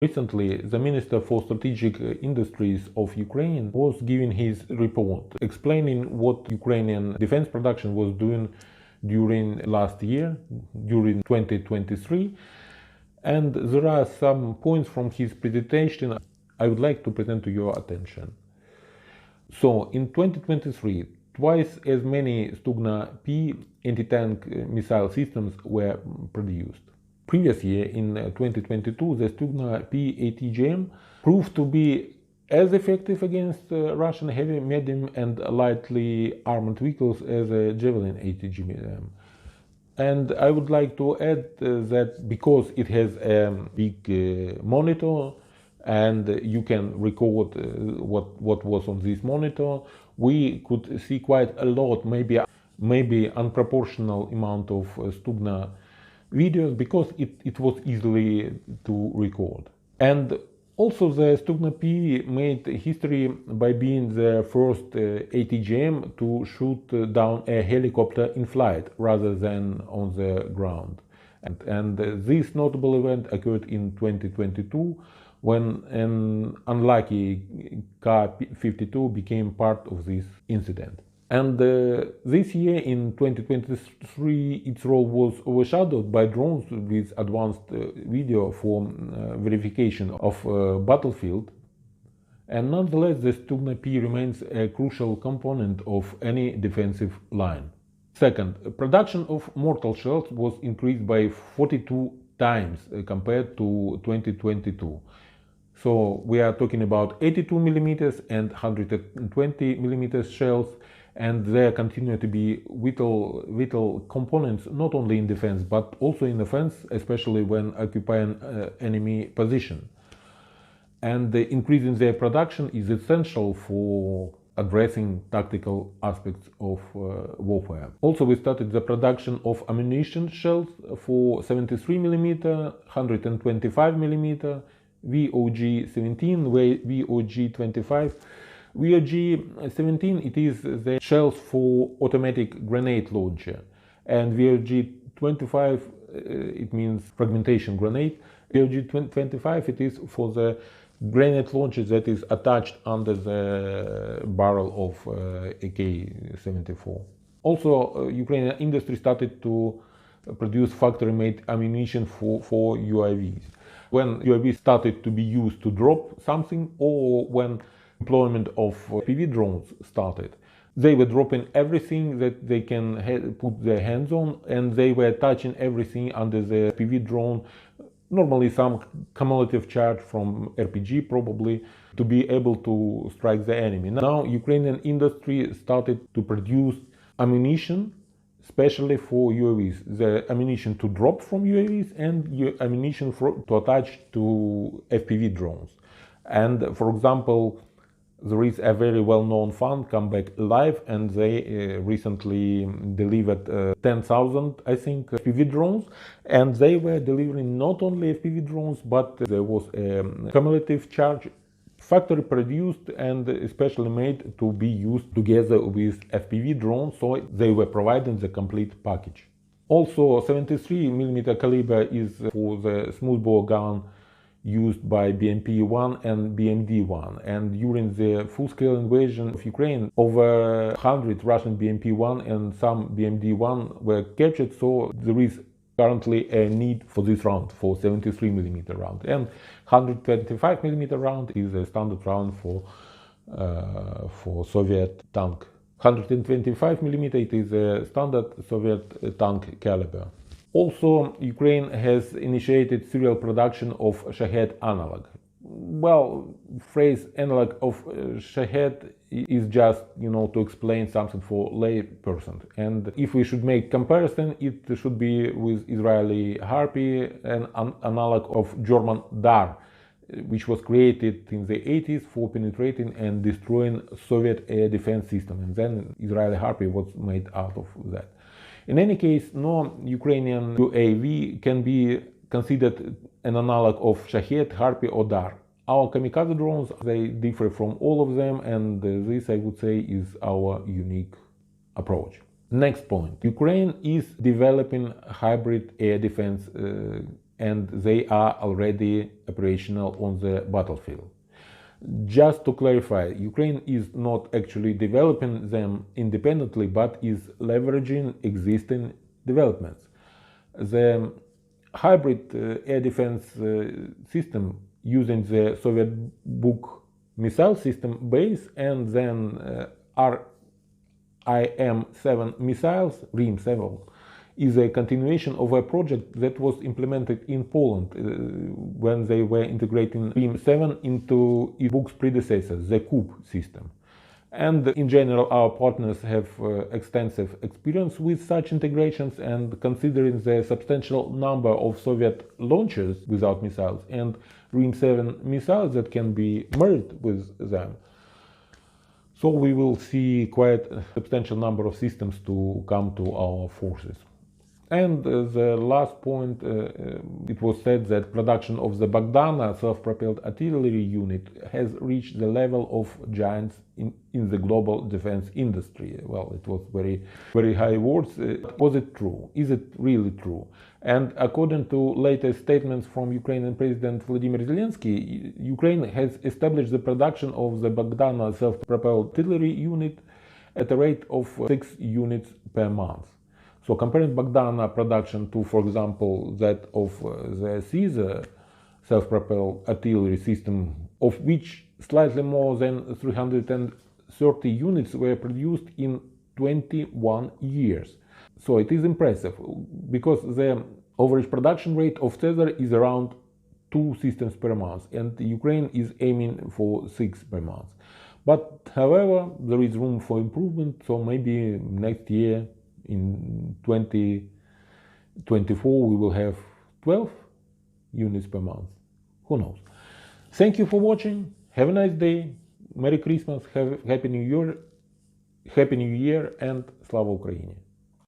Recently, the Minister for Strategic Industries of Ukraine was giving his report, explaining what Ukrainian defense production was doing during last year, during 2023. And there are some points from his presentation I would like to present to your attention. So, in 2023, twice as many Stugna-P anti-tank missile systems were produced. Previous year, in 2022, the Stugna-P ATGM proved to be as effective against Russian heavy, medium and lightly armored vehicles as a Javelin ATGM. And I would like to add that because it has a big monitor and you can record what was on this monitor, we could see quite a lot, maybe unproportional amount of Stugna videos, because it was easily to record. And also the Stugna-P made history by being the first ATGM to shoot down a helicopter in flight rather than on the ground. And this notable event occurred in 2022 when an unlucky Ka-52 became part of this incident. And this year, in 2023, its role was overshadowed by drones with advanced video for verification of battlefield. And nonetheless, the Stugna-P remains a crucial component of any defensive line. Second, production of mortar shells was increased by 42 times compared to 2022. So we are talking about 82 millimeters and 120 millimeters shells, and they continue to be vital components not only in defense but also in offense, especially when occupying enemy position. And increasing their production is essential for addressing tactical aspects of warfare. Also, we started the production of ammunition shells for 73 millimeter, 125 millimeter, VOG-17, VOG-25. VOG-17, it is the shells for automatic grenade launcher, and VOG-25, it means fragmentation grenade. VOG-25, it is for the grenade launcher that is attached under the barrel of AK-74. Also, Ukrainian industry started to produce factory-made ammunition for UAVs. When UAVs started to be used to drop something, or when deployment of FPV drones started, they were dropping everything that they can put their hands on, and they were touching everything under the FPV drone, normally some cumulative charge from RPG probably, to be able to strike the enemy. Now Ukrainian industry started to produce ammunition especially for UAVs, the ammunition to drop from UAVs and ammunition to attach to FPV drones. And for example, there is a very well-known fund, Come Back Alive, and they recently delivered 10,000, I think, FPV drones. And they were delivering not only FPV drones, but there was a cumulative charge, factory produced and especially made to be used together with FPV drones, so they were providing the complete package. Also, 73mm caliber is for the smoothbore gun used by BMP-1 and BMD-1, and during the full-scale invasion of Ukraine, over 100 Russian BMP-1 and some BMD-1 were captured, so there is currently a need for this round, for 73mm round, and 125mm round is a standard round for Soviet tank. 125mm it is a standard Soviet tank caliber. Also, Ukraine has initiated serial production of Shahed analog. Well, phrase analog of Shahed is just, to explain something for lay person. And if we should make comparison, it should be with Israeli Harpy, an analog of German Dar, which was created in the 80s for penetrating and destroying Soviet air defense system. And then Israeli Harpy was made out of that. In any case, no Ukrainian UAV can be considered an analog of Shahed, Harpy or Dar. Our kamikaze drones, they differ from all of them, and this, I would say, is our unique approach. Next point. Ukraine is developing hybrid air defense and they are already operational on the battlefield. Just to clarify, Ukraine is not actually developing them independently, but is leveraging existing developments. The hybrid air defense system using the Soviet Buk missile system base and then RIM-7 missiles, RIM-7, is a continuation of a project that was implemented in Poland when they were integrating RIM-7 into Buk's predecessor, the KUB system. And in general, our partners have extensive experience with such integrations, and considering the substantial number of Soviet launchers without missiles and RIM-7 missiles that can be married with them, so we will see quite a substantial number of systems to come to our forces. And the last point, it was said that production of the Bogdana self-propelled artillery unit has reached the level of giants in the global defense industry. Well, it was very high words. Was it true? Is it really true? And according to latest statements from Ukrainian President Vladimir Zelensky, Ukraine has established the production of the Bogdana self-propelled artillery unit at a rate of 6 units per month. So comparing Bogdana production to, for example, that of the Caesar self-propelled artillery system, of which slightly more than 330 units were produced in 21 years. So it is impressive, because the average production rate of Caesar is around 2 systems per month, and Ukraine is aiming for 6 per month. But however, there is room for improvement, so maybe next year, in 2024, we will have 12 units per month. Who knows? Thank you for watching. Have a nice day. Merry Christmas. Happy New Year. And Slava Ukraini.